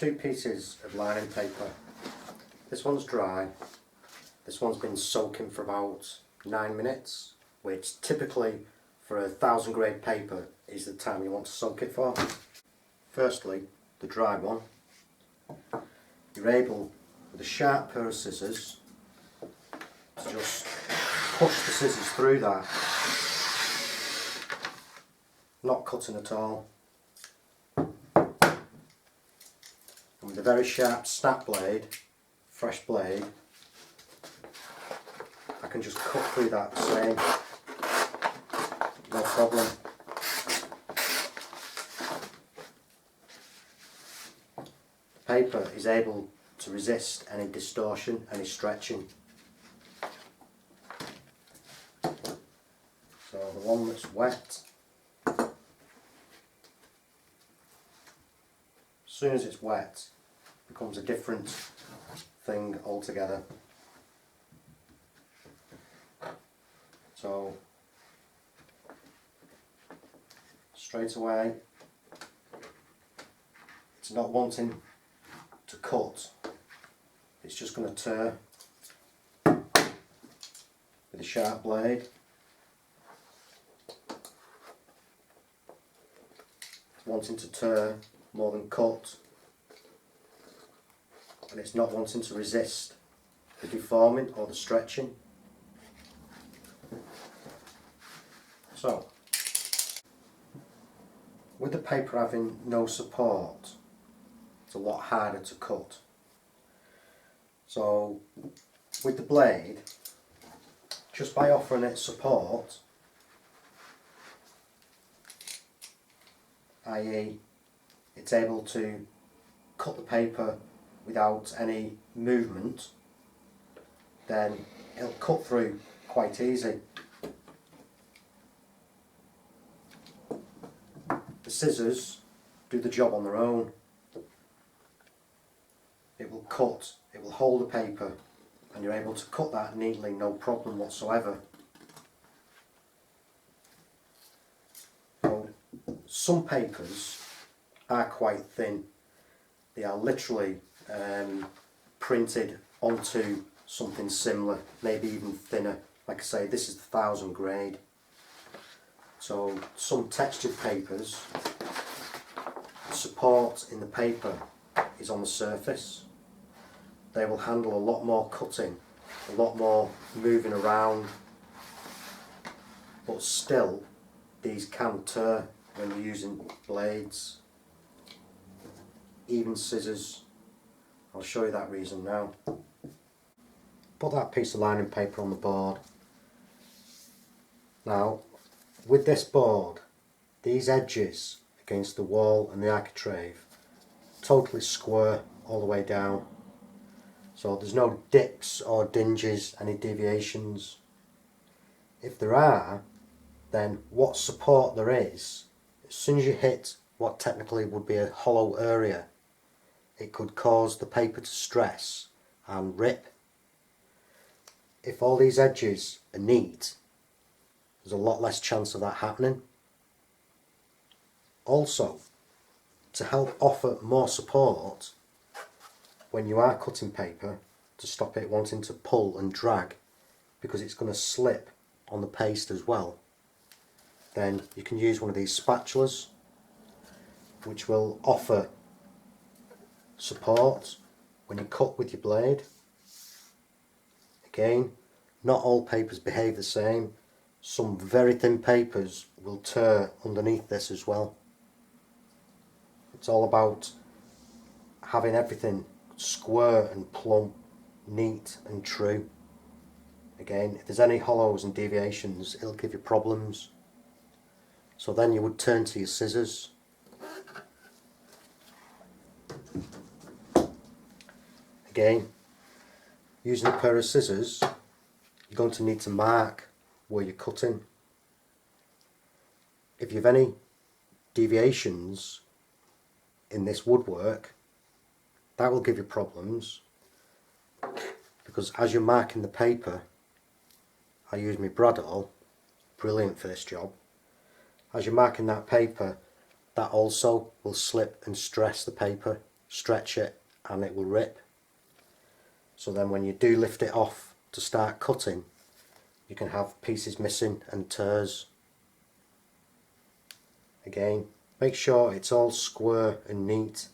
two pieces of lining paper. This one's dry, this one's been soaking for about 9 minutes, which typically for 1000 grade paper is the time you want to soak it for. Firstly, the dry one, you're able with a sharp pair of scissors to just push the scissors through that, not cutting at all. And with a very sharp snap blade, fresh blade, I can just cut through that the same, no problem. The paper is able to resist any distortion, any stretching. So the one that's wet, as soon as it's wet, becomes a different thing altogether. So straight away, it's not wanting to cut, it's just going to tear with a sharp blade. It's wanting to tear more than cut, and it's not wanting to resist the deforming or the stretching. So, with the paper having no support, it's a lot harder to cut. So, with the blade, just by offering it support, i.e. it's able to cut the paper without any movement, then it'll cut through quite easy. The scissors do the job on their own. It will cut, it will hold the paper, and you're able to cut that neatly, no problem whatsoever. So, some papers are quite thin. They are literally printed onto something similar, maybe even thinner. Like I say, this is the 1000 grade. So some textured papers, the support in the paper is on the surface. They will handle a lot more cutting, a lot more moving around, but still these can tear when you're using blades, even scissors. I'll show you that reason now. Put that piece of lining paper on the board. Now, with this board, these edges against the wall and the architrave, totally square all the way down. So there's no dips or dinges, any deviations. If there are, then what support there is, as soon as you hit what technically would be a hollow area, it could cause the paper to stress and rip. If all these edges are neat, there's a lot less chance of that happening. Also, to help offer more support when you are cutting paper, to stop it wanting to pull and drag, because it's going to slip on the paste as well, then you can use one of these spatulas, which will offer support when you cut with your blade. Again, not all papers behave the same. Some very thin papers will tear underneath this as well. It's all about having everything square and plumb, neat and true. Again, if there's any hollows and deviations, it'll give you problems. So then you would turn to your scissors. Again, using a pair of scissors, you're going to need to mark where you're cutting. If you have any deviations in this woodwork, that will give you problems, because as you're marking the paper, I use my bradawl, brilliant for this job. As you're marking that paper, that also will slip and stress the paper, stretch it and it will rip. So then when you do lift it off to start cutting, you can have pieces missing and tears. Again, make sure it's all square and neat.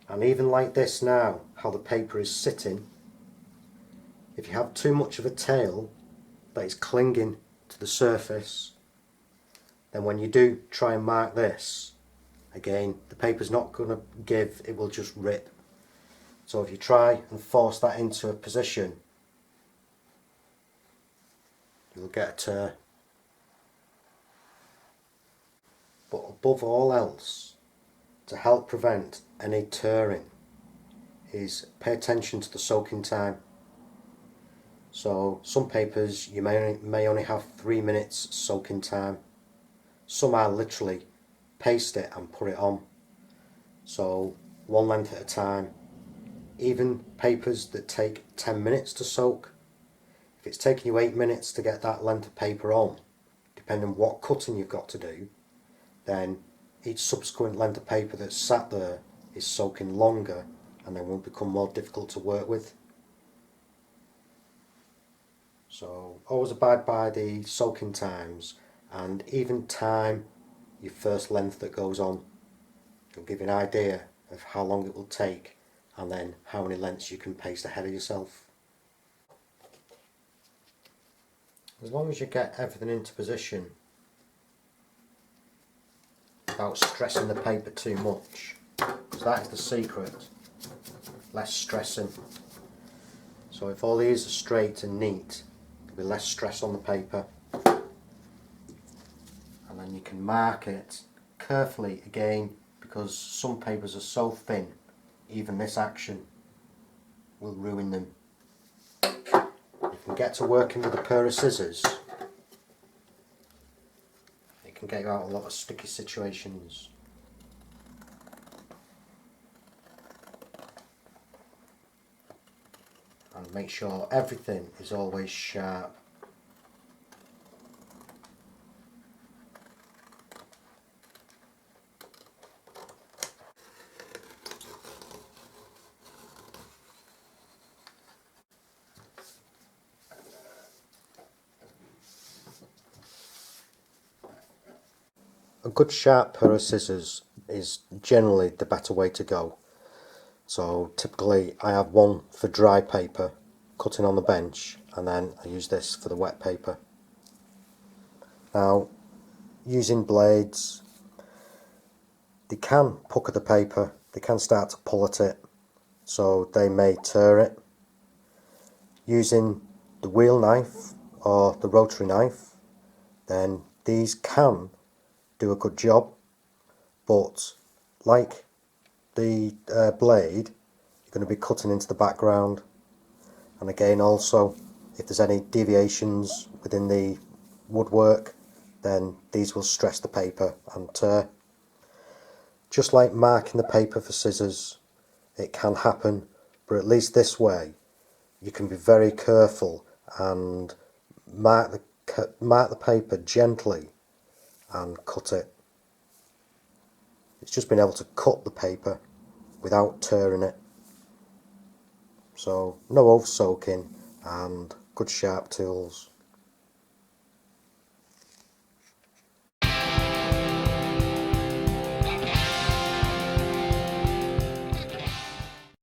And even like this now, how the paper is sitting, if you have too much of a tail that is clinging to the surface, then when you do try and mark this, again, the paper's not going to give, it will just rip. So if you try and force that into a position, you'll get a tear. But above all else, to help prevent any tearing, is pay attention to the soaking time. So some papers you may only have 3 minutes soaking time. Some are literally paste it and put it on. So one length at a time. Even papers that take 10 minutes to soak, if it's taking you 8 minutes to get that length of paper on, depending on what cutting you've got to do, then each subsequent length of paper that's sat there is soaking longer and then will become more difficult to work with. So always abide by the soaking times, and even time your first length that goes on. It'll give you an idea of how long it will take and then how many lengths you can paste ahead of yourself. As long as you get everything into position without stressing the paper too much, because that is the secret, less stressing. So if all these are straight and neat, there'll be less stress on the paper, and then you can mark it carefully again, because some papers are so thin even this action will ruin them. You can get to working with a pair of scissors, it can get you out of a lot of sticky situations. And make sure everything is always sharp. A good sharp pair of scissors is generally the better way to go. So typically I have one for dry paper, cutting on the bench, and then I use this for the wet paper. Now, using blades, they can pucker the paper, they can start to pull at it, so they may tear it. Using the wheel knife or the rotary knife, then these can do a good job, but like the blade, you're going to be cutting into the background, and again also if there's any deviations within the woodwork, then these will stress the paper and tear. Just like marking the paper for scissors, it can happen, but at least this way you can be very careful and mark the paper gently and cut it. It's just being able to cut the paper without tearing it. So no over soaking and good sharp tools.